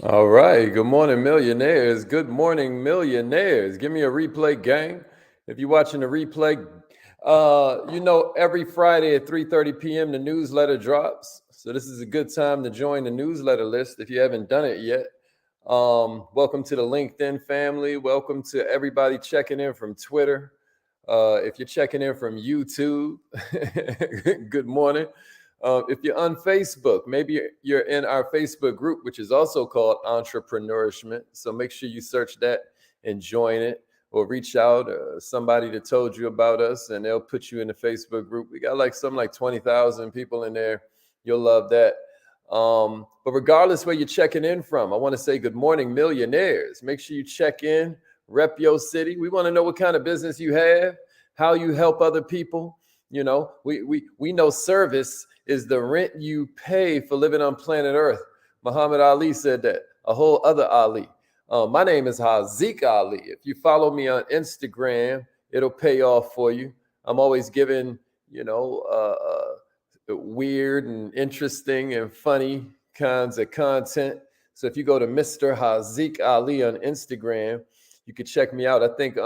All right. Good morning, millionaires. Good morning, millionaires. Give me a replay, gang. If you're watching the replay, every Friday at 3:30 p.m. the newsletter drops. So this is a good time to join the newsletter list if you haven't done it yet. Welcome to the LinkedIn family. Welcome to everybody checking in from Twitter. If you're checking in from YouTube, good morning. If you're on Facebook, maybe you're in our Facebook group, which is also called Entrepreneurishment. So make sure you search that and join it, or reach out somebody that told you about us, and they'll put you in the Facebook group. We got something like 20,000 people in there. You'll love that. But regardless where you're checking in from, I want to say good morning, millionaires. Make sure you check in, rep your city. We want to know what kind of business you have, how you help other people. We know service is the rent you pay for living on planet Earth. Muhammad Ali said that, a whole other Ali. My name is Haziq Ali. If you follow me on Instagram, it'll pay off for you. I'm always giving, weird and interesting and funny kinds of content. So if you go to Mr. Haziq Ali on Instagram, you can check me out. I think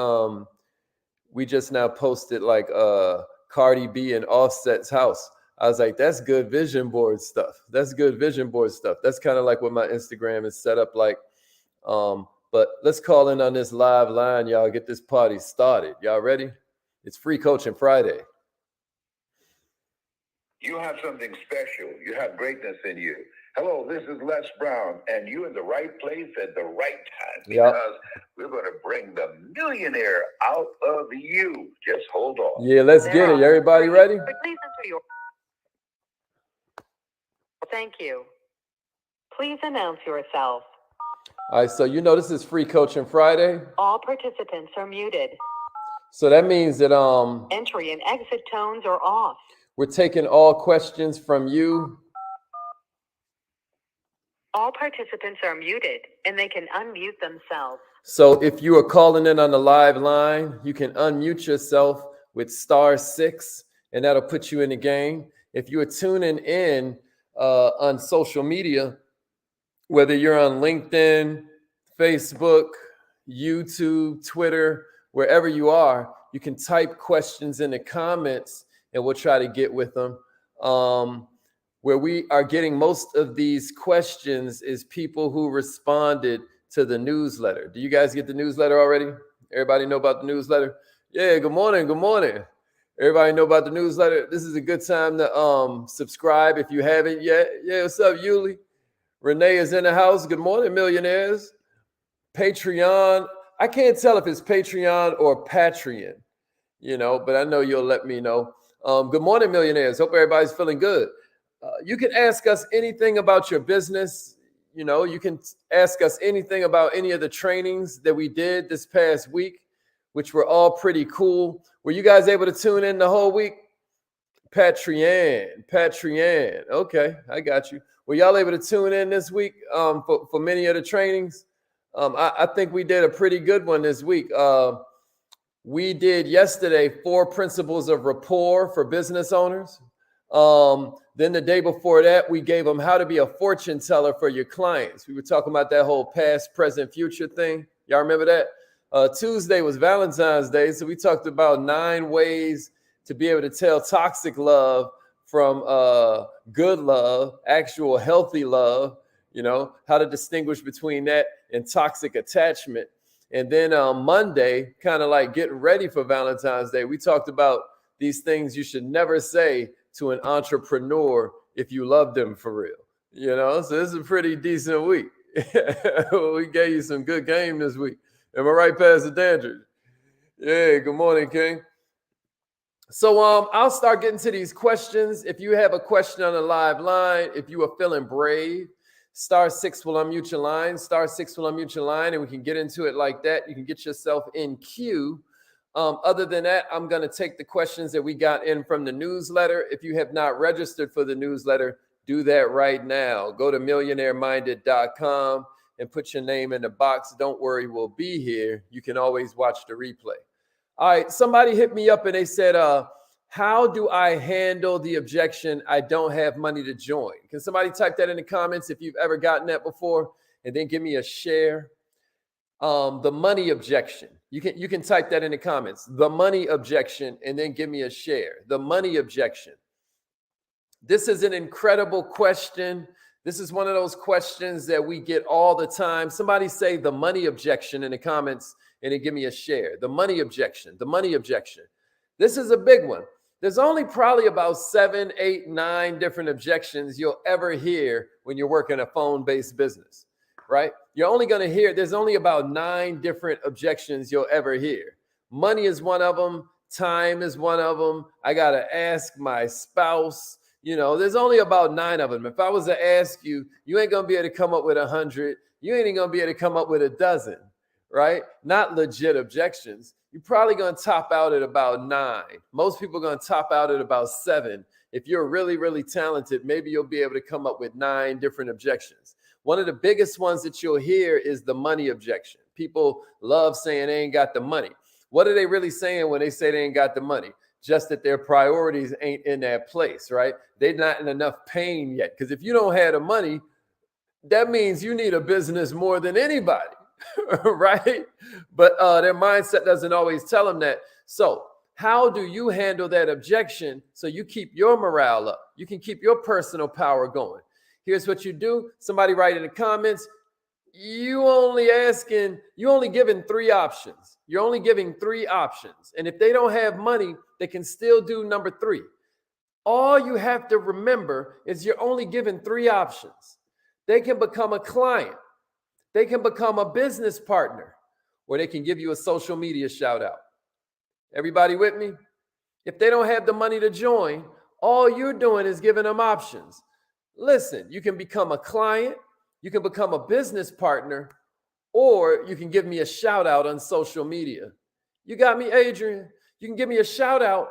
we just now posted Cardi B and Offset's house. I was like, that's good vision board stuff. That's good vision board stuff. That's kind of like what my Instagram is set up like. But let's call in on this live line, y'all. Get this party started. Y'all ready? It's Free Coaching Friday. You have something special. You have greatness in you. Hello, this is Les Brown, and you're in the right place at the right time, because we're going to bring the millionaire out of you. Just hold on. Yeah, let's get it. Everybody ready? Please enter your... Thank you. Please announce yourself. All right, so this is Free Coaching Friday. All participants are muted. So that means that entry and exit tones are off. We're taking all questions from you. All participants are muted, and they can unmute themselves. So if you are calling in on the live line, you can unmute yourself with *6, and that'll put you in the game. If you are tuning in on social media, whether you're on LinkedIn, Facebook, YouTube, Twitter, wherever you are, you can type questions in the comments, and we'll try to get with them. Where we are getting most of these questions is people who responded to the newsletter. Do you guys get the newsletter already? Everybody know about the newsletter? Yeah, good morning, good morning. Everybody know about the newsletter? This is a good time to subscribe if you haven't yet. Yeah, what's up, Yuli? Renee is in the house. Good morning, millionaires. Patreon. I can't tell if it's Patreon or Patreon, but I know you'll let me know. Good morning, millionaires. Hope everybody's feeling good. You can ask us anything about your business. You can ask us anything about any of the trainings that we did this past week, which were all pretty cool. Were you guys able to tune in the whole week? Patreon. Okay, I got you. Were y'all able to tune in this week for many of the trainings? I think we did a pretty good one this week. We did yesterday 4 principles of rapport for business owners. Then the day before that, we gave them how to be a fortune teller for your clients. We were talking about that whole past, present, future thing. Y'all remember that? Tuesday was Valentine's Day, so we talked about 9 ways to be able to tell toxic love from good love, actual healthy love, how to distinguish between that and toxic attachment. And then on Monday, kind of like getting ready for Valentine's Day, we talked about these things you should never say to an entrepreneur if you love them for real. So this is a pretty decent week. We gave you some good game this week. Am I right, Pastor Dandridge? Yeah, good morning, King. So I'll start getting to these questions. If you have a question on the live line, if you are feeling brave, *6 will unmute your line. *6 will unmute your line, and we can get into it like that. You can get yourself in queue. Other than that, I'm going to take the questions that we got in from the newsletter. If you have not registered for the newsletter, do that right now. Go to millionaireminded.com and put your name in the box. Don't worry, we'll be here. You can always watch the replay. All right, somebody hit me up and they said, how do I handle the objection, I don't have money to join? Can somebody type that in the comments if you've ever gotten that before? and then give me a share. The money objection. You can type that in the comments. The money objection, and then give me a share. The money objection. This is an incredible question. This is one of those questions that we get all the time. Somebody say the money objection in the comments and then give me a share. The money objection. The money objection. This is a big one. There's only probably about 7, 8, 9 different objections you'll ever hear when you're working a phone-based business, right? You're only going to hear, there's only about 9 different objections you'll ever hear. Money is one of them. Time is one of them. I got to ask my spouse. You know, there's only about 9 of them. If I was to ask you, you ain't going to be able to come up with 100. You ain't going to be able to come up with a dozen, right? Not legit objections. You're probably going to top out at about 9. Most people are going to top out at about 7. If you're really, really talented, maybe you'll be able to come up with 9 different objections. One of the biggest ones that you'll hear is the money objection. People love saying they ain't got the money. What are they really saying when they say they ain't got the money? Just that their priorities ain't in that place, right? They're not in enough pain yet. Because if you don't have the money, that means you need a business more than anybody, right? But their mindset doesn't always tell them that. So how do you handle that objection so you keep your morale up? You can keep your personal power going. Here's what you do. Somebody write in the comments, you only giving 3 options. You're only giving 3 options. And if they don't have money, they can still do number 3. All you have to remember is you're only given 3 options. They can become a client. They can become a business partner, or they can give you a social media shout out. Everybody with me? If they don't have the money to join, all you're doing is giving them options. Listen, you can become a client, you can become a business partner, or you can give me a shout out on social media. You got me, Adrian? You can give me a shout out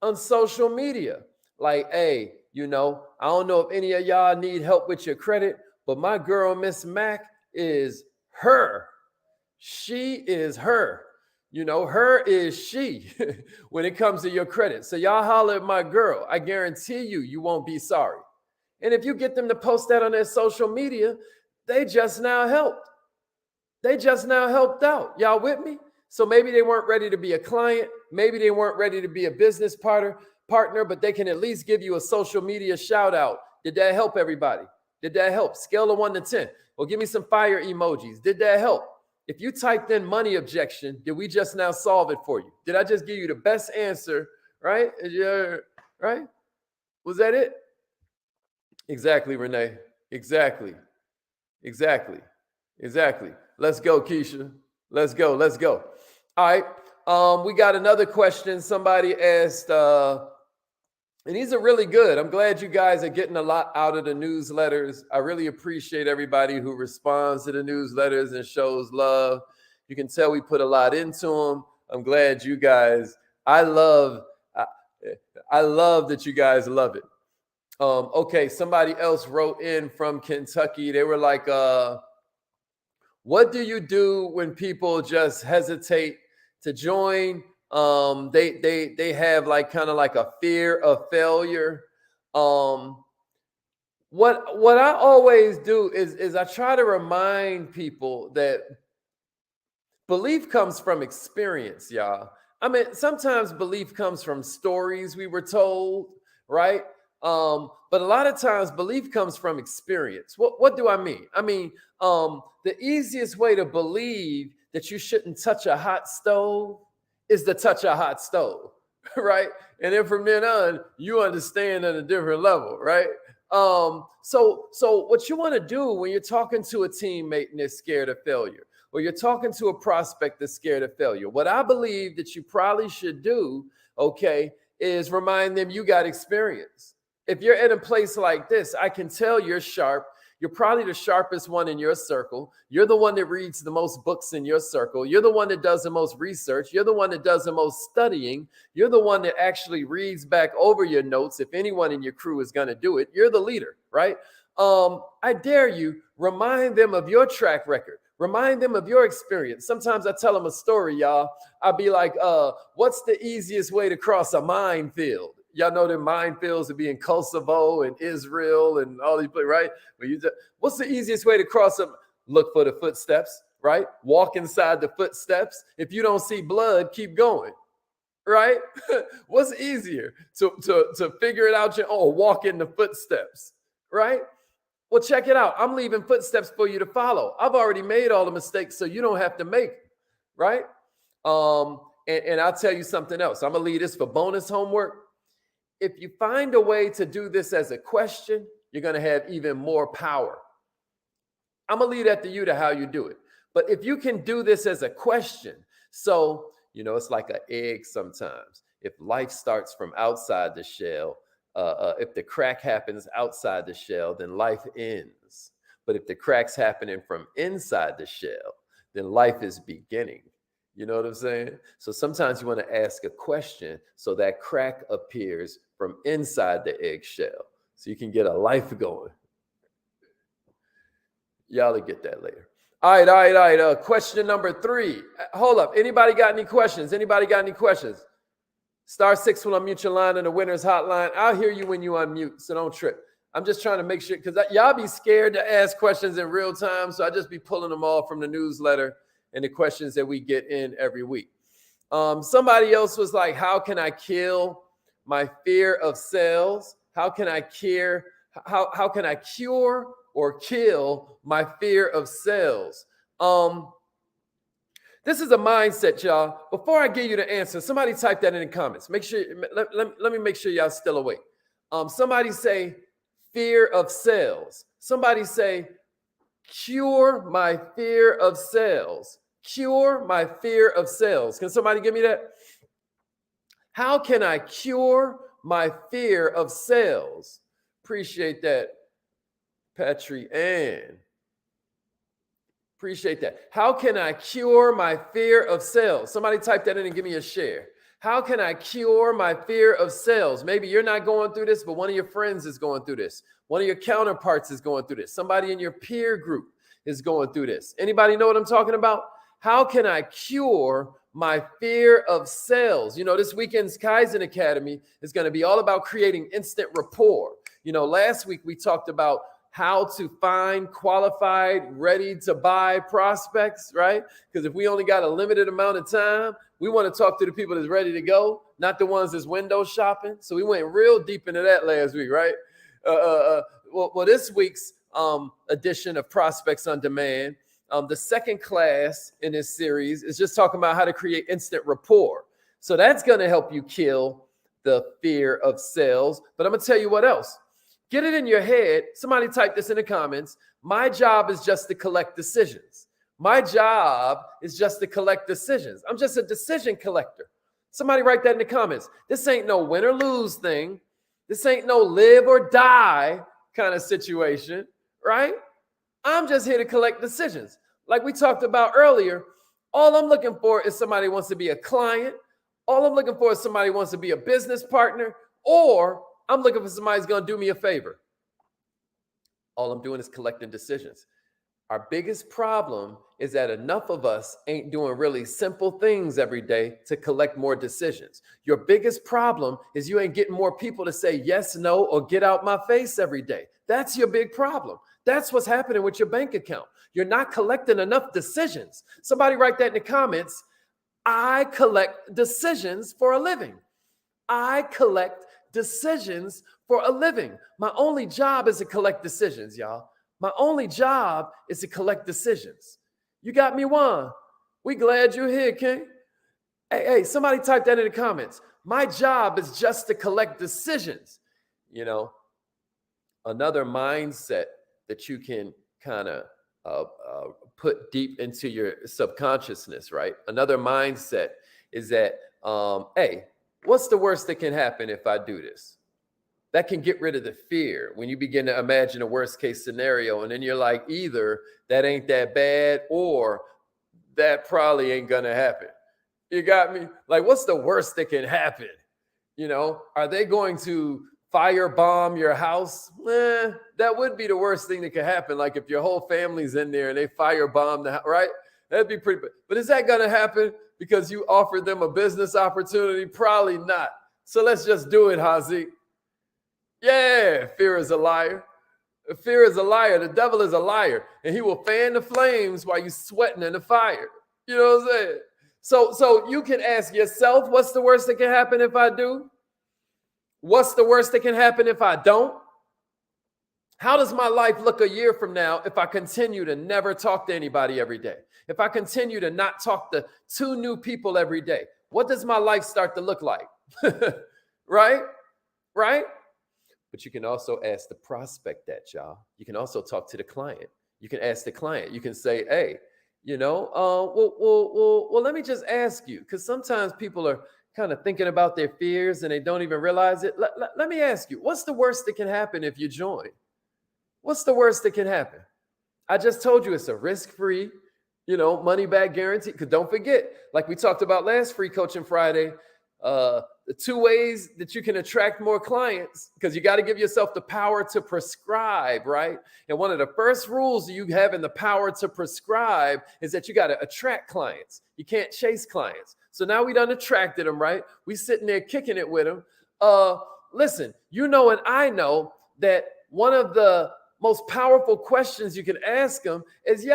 on social media. Like, hey, you know, I don't know if any of y'all need help with your credit, but my girl, Miss Mac, is her. She is her. You know, her is she when it comes to your credit. So y'all holler at my girl. I guarantee you won't be sorry. And if you get them to post that on their social media, they just now helped. They just now helped out. Y'all with me? So maybe they weren't ready to be a client. Maybe they weren't ready to be a business partner, but they can at least give you a social media shout out. Did that help everybody? Did that help? Scale of 1 to 10. Well, give me some fire emojis. Did that help? If you typed in money objection, did we just now solve it for you? Did I just give you the best answer? Right? Right? Was that it? Exactly, Renee. Exactly. Let's go, Keisha. Let's go. All right. We got another question. Somebody asked, and these are really good. I'm glad you guys are getting a lot out of the newsletters. I really appreciate everybody who responds to the newsletters and shows love. You can tell we put a lot into them. I'm glad you guys, I love that you guys love it. Okay, somebody else wrote in from Kentucky. They were like, what do you do when people just hesitate to join? They have like kind of like a fear of failure. What I always do is I try to remind people that belief comes from experience, y'all. I mean, sometimes belief comes from stories we were told, right? But a lot of times belief comes from experience. What do I mean? I mean, the easiest way to believe that you shouldn't touch a hot stove is to touch a hot stove, right? And then from then on, you understand at a different level, right? So what you want to do when you're talking to a teammate and they're scared of failure, or you're talking to a prospect that's scared of failure, what I believe that you probably should do, okay, is remind them you got experience. If you're in a place like this, I can tell you're sharp. You're probably the sharpest one in your circle. You're the one that reads the most books in your circle. You're the one that does the most research. You're the one that does the most studying. You're the one that actually reads back over your notes. If anyone in your crew is going to do it, you're the leader, right? I dare you, remind them of your track record. Remind them of your experience. Sometimes I tell them a story, y'all. I'll be like, what's the easiest way to cross a minefield? Y'all know them minefields would be in Kosovo and Israel and all these places, right? What's the easiest way to cross them? look for the footsteps, right? Walk inside the footsteps. If you don't see blood, keep going, right? What's easier to figure it out your own, walk in the footsteps, right? Well, check it out. I'm leaving footsteps for you to follow. I've already made all the mistakes, so you don't have to make, right? And I'll tell you something else. I'm gonna leave this for bonus homework. If you find a way to do this as a question, you're gonna have even more power. I'm gonna leave that to you to how you do it. But if you can do this as a question, so it's like an egg sometimes. If life starts from outside the shell, if the crack happens outside the shell, then life ends. But if the crack's happening from inside the shell, then life is beginning. You know what I'm saying? So sometimes you want to ask a question so that crack appears from inside the eggshell so you can get a life going. Y'all will get that later. All right. Question number 3. Hold up. Anybody got any questions? *6 will unmute your line in the winner's hotline. I'll hear you when you unmute, so don't trip. I'm just trying to make sure, because y'all be scared to ask questions in real time, so I just be pulling them all from the newsletter and the questions that we get in every week. Somebody else was like, how can I kill my fear of sales? How can I cure or kill my fear of sales? This is a mindset, y'all. Before I give you the answer, somebody type that in the comments. Make sure, let me make sure y'all still awake. Somebody say fear of sales. Somebody say cure my fear of sales. Cure my fear of sales. Can somebody give me that? How can I cure my fear of sales? Appreciate that, Patry Ann. Appreciate that. How can I cure my fear of sales? Somebody type that in and give me a share. How can I cure my fear of sales? Maybe you're not going through this, but one of your friends is going through this. One of your counterparts is going through this. Somebody in your peer group is going through this. Anybody know what I'm talking about? How can I cure my fear of sales? This weekend's Kaizen Academy is going to be all about creating instant rapport. Last week we talked about how to find qualified, ready to buy prospects, right? Because if we only got a limited amount of time, we want to talk to the people that's ready to go, not the ones that's window shopping. So we went real deep into that last week, right? Well, this week's edition of Prospects on Demand, the second class in this series is just talking about how to create instant rapport. So that's going to help you kill the fear of sales. But I'm going to tell you what else. Get it in your head. Somebody type this in the comments. My job is just to collect decisions. My job is just to collect decisions. I'm just a decision collector. Somebody write that in the comments. This ain't no win or lose thing. This ain't no live or die kind of situation, right? I'm just here to collect decisions. Like we talked about earlier, all I'm looking for is somebody who wants to be a client. All I'm looking for is somebody who wants to be a business partner, or I'm looking for somebody who's going to do me a favor. All I'm doing is collecting decisions. Our biggest problem is that enough of us ain't doing really simple things every day to collect more decisions. Your biggest problem is you ain't getting more people to say yes, no, or get out my face every day. That's your big problem. That's what's happening with your bank account. You're not collecting enough decisions. Somebody write that in the comments. I collect decisions for a living. I collect decisions for a living. My only job is to collect decisions, y'all. My only job is to collect decisions. You got me, Juan. We glad you're here, King. Hey, somebody type that in the comments. My job is just to collect decisions. Another mindset that you can kind of put deep into your subconsciousness, right? Another mindset is that, hey, what's the worst that can happen if I do this? That can get rid of the fear when you begin to imagine a worst case scenario. And then you're like, either that ain't that bad or that probably ain't going to happen. You got me? Like, what's the worst that can happen? Are they going to firebomb your house? That would be the worst thing that could happen. Like if your whole family's in there and they firebomb the house, right? That'd be pretty bad. But is that going to happen because you offered them a business opportunity? Probably not. So let's just do it, Hazik. Yeah, fear is a liar. Fear is a liar. The devil is a liar, and he will fan the flames while you're sweating in the fire. You know what I'm saying? So you can ask yourself, what's the worst that can happen if I do? What's the worst that can happen if I don't? How does my life look a year from now if I continue to never talk to anybody every day? If I continue to not talk to 2 new people every day, what does my life start to look like? Right? Right? But you can also ask the prospect that, y'all. You can also talk to the client. You can ask the client. You can say, hey, well, let me just ask you, because sometimes people are kind of thinking about their fears and they don't even realize it. Let me ask you, what's the worst that can happen if you join? What's the worst that can happen? I just told you it's a risk-free, money back guarantee. Because don't forget, like we talked about last Free Coaching Friday, the 2 ways that you can attract more clients, because you got to give yourself the power to prescribe, right? And one of the first rules you have in the power to prescribe is that you got to attract clients. You can't chase clients. So now we done attracted them, right? We sitting there kicking it with them. Listen, and I know that one of the most powerful questions you can ask them is,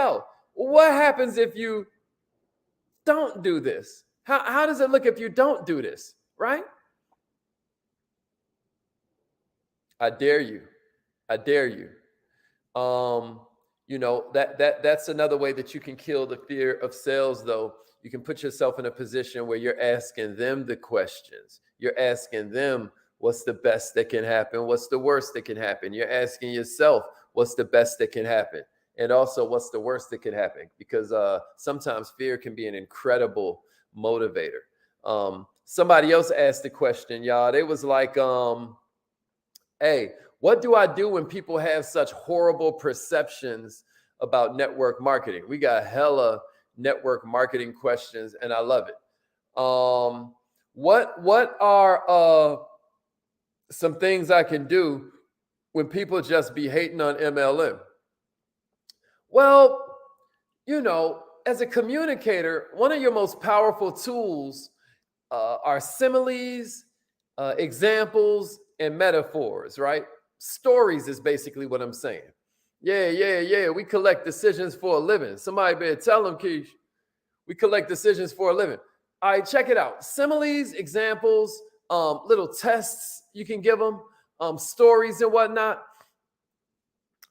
what happens if you don't do this? How does it look if you don't do this? Right? I dare you. That's another way that you can kill the fear of sales, though. You can put yourself in a position where you're asking them the questions. You're asking them, what's the best that can happen? What's the worst that can happen? You're asking yourself, what's the best that can happen? And also, what's the worst that can happen? Because sometimes fear can be an incredible motivator. Somebody else asked the question, y'all. They was like, hey, what do I do when people have such horrible perceptions about network marketing? We got hella network marketing questions, and I love it. What are some things I can do when people just be hating on MLM? Well, as a communicator, one of your most powerful tools are similes, examples, and metaphors, right? Stories is basically what I'm saying. Yeah. We collect decisions for a living. Somebody better tell them, Keish. We collect decisions for a living. All right, check it out. Similes, examples, little tests you can give them, stories and whatnot.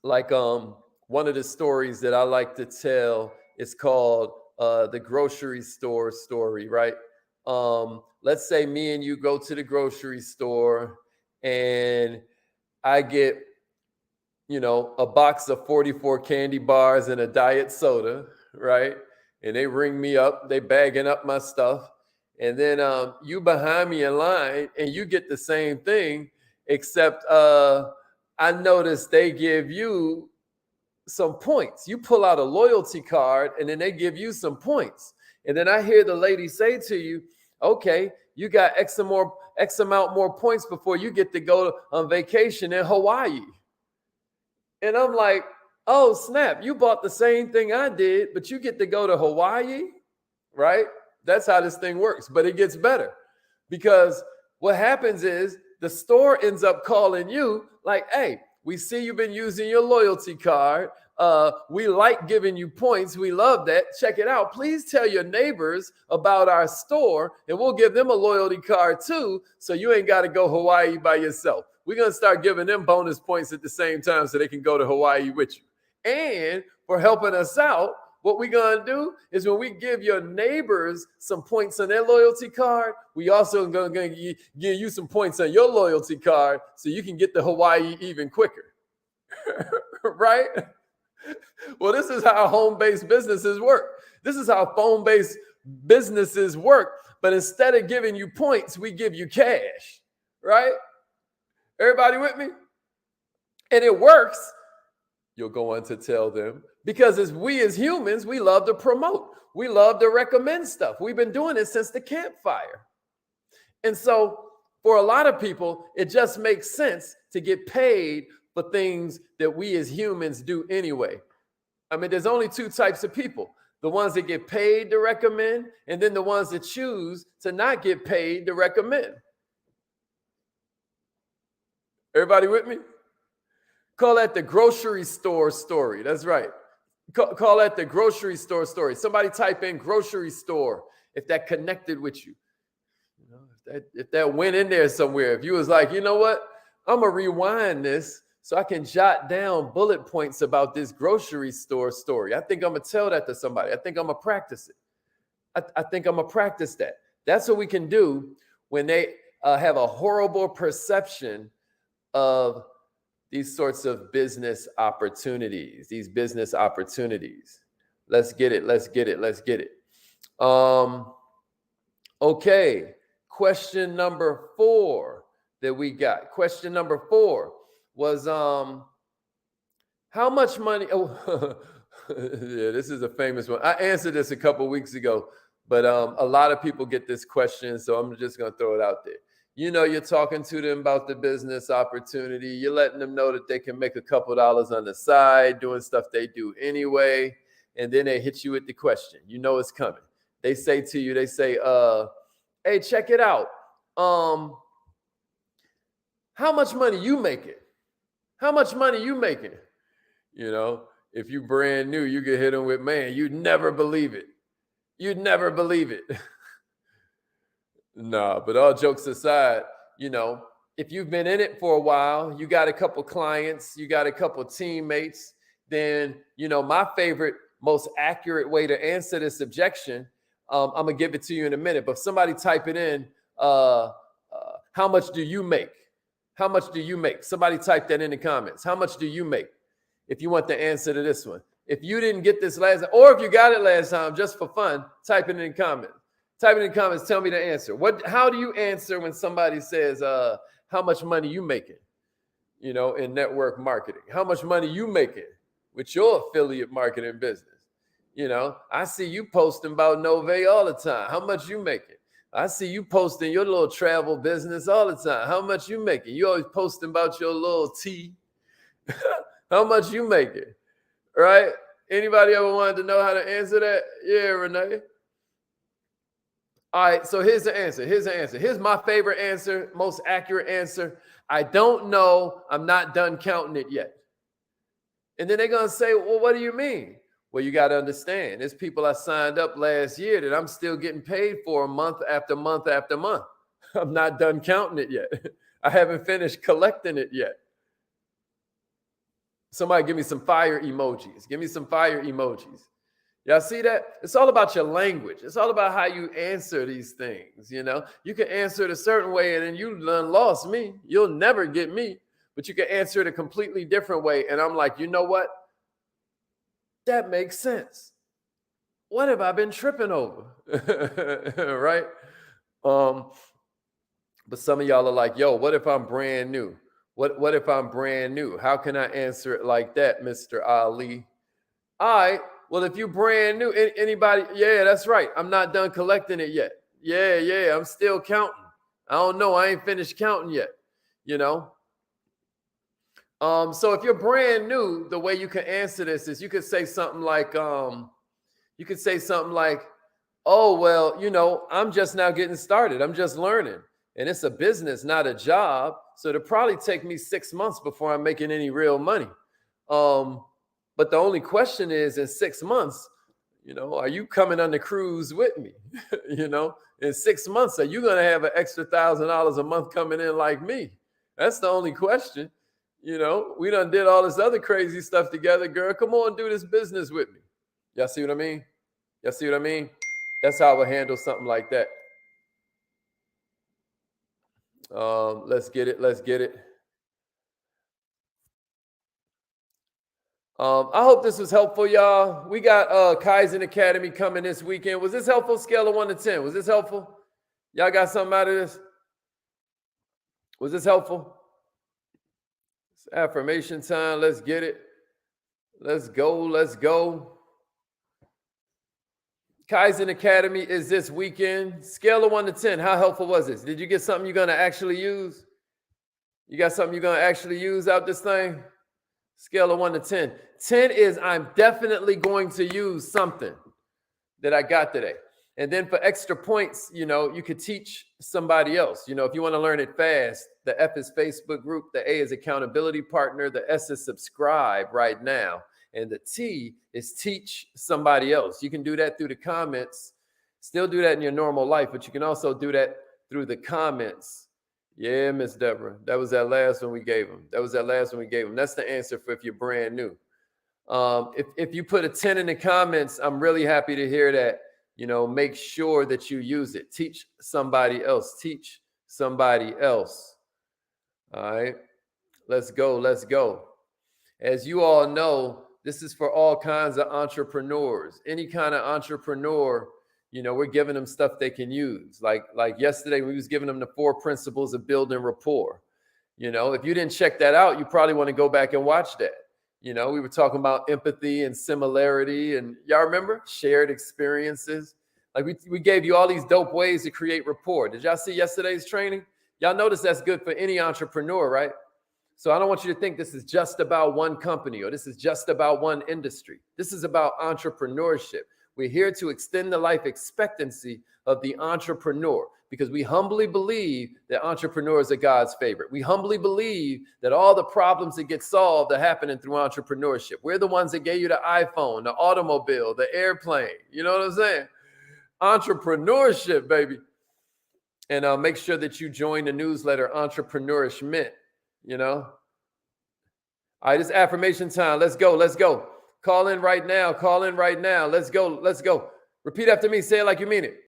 Like one of the stories that I like to tell is called the grocery store story, right? Let's say me and you go to the grocery store and I get, a box of 44 candy bars and a diet soda, right? And they ring me up, they bagging up my stuff. And then you behind me in line and you get the same thing, except I noticed they give you some points. You pull out a loyalty card and then they give you some points. And then I hear the lady say to you, okay, you got X amount more points before you get to go on vacation in Hawaii. And I'm like, oh, snap, you bought the same thing I did, but you get to go to Hawaii, right? That's how this thing works. But it gets better, because what happens is the store ends up calling you like, hey, we see you've been using your loyalty card. We like giving you points. We love that. Check it out. Please tell your neighbors about our store and we'll give them a loyalty card too. So you ain't got to go Hawaii by yourself. We're going to start giving them bonus points at the same time so they can go to Hawaii with you. And for helping us out, what we're going to do is when we give your neighbors some points on their loyalty card, we also going to give you some points on your loyalty card so you can get to Hawaii even quicker. Right? Well, this is how home-based businesses work. This is how phone-based businesses work. But instead of giving you points, we give you cash. Right? Everybody with me? And it works. You'll go on to tell them, because as humans, we love to promote. We love to recommend stuff. We've been doing it since the campfire. And so for a lot of people, it just makes sense to get paid for things that we as humans do anyway. I mean, there's only 2 types of people: the ones that get paid to recommend, and then the ones that choose to not get paid to recommend. Everybody with me? Call that the grocery store story. That's right. Call that the grocery store story. Somebody type in grocery store if that connected with you. You know, if that went in there somewhere. If you was like, you know what? I'm going to rewind this so I can jot down bullet points about this grocery store story. I think I'm going to tell that to somebody. I think I'm going to practice it. I think I'm going to practice that. That's what we can do when they have a horrible perception of these sorts of business opportunities, these business opportunities. Let's get it. Let's get it. Let's get it. Okay. Question number 4 that we got. Question number 4 was, how much money? Oh, yeah, this is a famous one. I answered this a couple weeks ago, but a lot of people get this question, so I'm just going to throw it out there. You know, you're talking to them about the business opportunity. You're letting them know that they can make a couple dollars on the side doing stuff they do anyway. And then they hit you with the question. You know it's coming. They say to you, they say, hey, check it out. How much money you making? How much money you making? You know, if you brand new, you get hit them with, man, you'd never believe it. You'd never believe it. No, but all jokes aside, you know, if you've been in it for a while, you got a couple clients, you got a couple teammates, then, you know, my favorite, most accurate way to answer this objection, I'm going to give it to you in a minute, but if somebody type it in, how much do you make? How much do you make? Somebody type that in the comments. How much do you make? If you want the answer to this one. If you didn't get this last time, or if you got it last time, just for fun, type it in the comments. Type it in the comments. Tell me the answer. How do you answer when somebody says, how much money you making, you know, in network marketing? How much money you making with your affiliate marketing business? You know, I see you posting about Nove all the time. How much you making? I see you posting your little travel business all the time. How much you making? You always posting about your little tea. How much you making? Right? Anybody ever wanted to know how to answer that? Yeah, Renee. All right, so here's the answer. Here's the answer. Here's my favorite answer, most accurate answer. I don't know. I'm not done counting it yet. And then they're going to say, well, what do you mean? Well, you got to understand, there's people I signed up last year that I'm still getting paid for month after month after month. I'm not done counting it yet. I haven't finished collecting it yet. Somebody give me some fire emojis. Give me some fire emojis. Y'all see that? It's all about your language. It's all about how you answer these things. You know, you can answer it a certain way and then you done lost me. You'll never get me, but you can answer it a completely different way. And I'm like, you know what? That makes sense. What have I been tripping over? Right? But some of y'all are like, yo, what if I'm brand new? What if I'm brand new? How can I answer it like that, Mr. Ali? All right. Well, if you're brand new, anybody, yeah, that's right. I'm not done collecting it yet. Yeah, I'm still counting. I don't know. I ain't finished counting yet, you know? So if you're brand new, the way you can answer this is you could say something like, oh, well, you know, I'm just now getting started. I'm just learning. And it's a business, not a job. So it'll probably take me 6 months before I'm making any real money. But the only question is, in 6 months, you know, are you coming on the cruise with me? You know, in 6 months, are you going to have an extra $1,000 a month coming in like me? That's the only question. You know, we done did all this other crazy stuff together, girl. Come on, do this business with me. Y'all see what I mean? Y'all see what I mean? That's how I would handle something like that. Let's get it. Let's get it. I hope this was helpful, y'all. We got Kaizen Academy coming this weekend. Was this helpful? Scale of 1 to 10. Was this helpful? Y'all got something out of this? Was this helpful? It's affirmation time. Let's get it. Let's go. Let's go. Kaizen Academy is this weekend. Scale of 1 to 10. How helpful was this? Did you get something you're going to actually use? You got something you're going to actually use out this thing? Scale of 1 to 10. 10 is I'm definitely going to use something that I got today. And then for extra points, you could teach somebody else. If you want to learn it fast, the F is Facebook group, the A is accountability partner, the S is subscribe right now, and the T is teach somebody else. You can do that through the comments. Still do that in your normal life, but you can also do that through the comments. Yeah, Miss Deborah, that was that last one we gave them. That's the answer for if you're brand new. If you put a 10 in the comments, I'm really happy to hear that. Make sure that you use it. Teach somebody else. Teach somebody else. All right. Let's go. As you all know, this is for all kinds of entrepreneurs. Any kind of entrepreneur, we're giving them stuff they can use. Like yesterday, we was giving them the 4 principles of building rapport. If you didn't check that out, you probably want to go back and watch that. We were talking about empathy and similarity, and y'all remember shared experiences. Like we gave you all these dope ways to create rapport. Did y'all see yesterday's training? Y'all notice that's good for any entrepreneur, right? So I don't want you to think this is just about one company or this is just about one industry. This is about entrepreneurship. We're here to extend the life expectancy of the entrepreneur because we humbly believe that entrepreneurs are God's favorite. We humbly believe that all the problems that get solved are happening through entrepreneurship. We're the ones that gave you the iPhone, the automobile, the airplane. You know what I'm saying? Entrepreneurship, baby. And make sure that you join the newsletter, Entrepreneurish Mint. All right, it's affirmation time. Let's go. Call in right now. Let's go. Repeat after me. Say it like you mean it.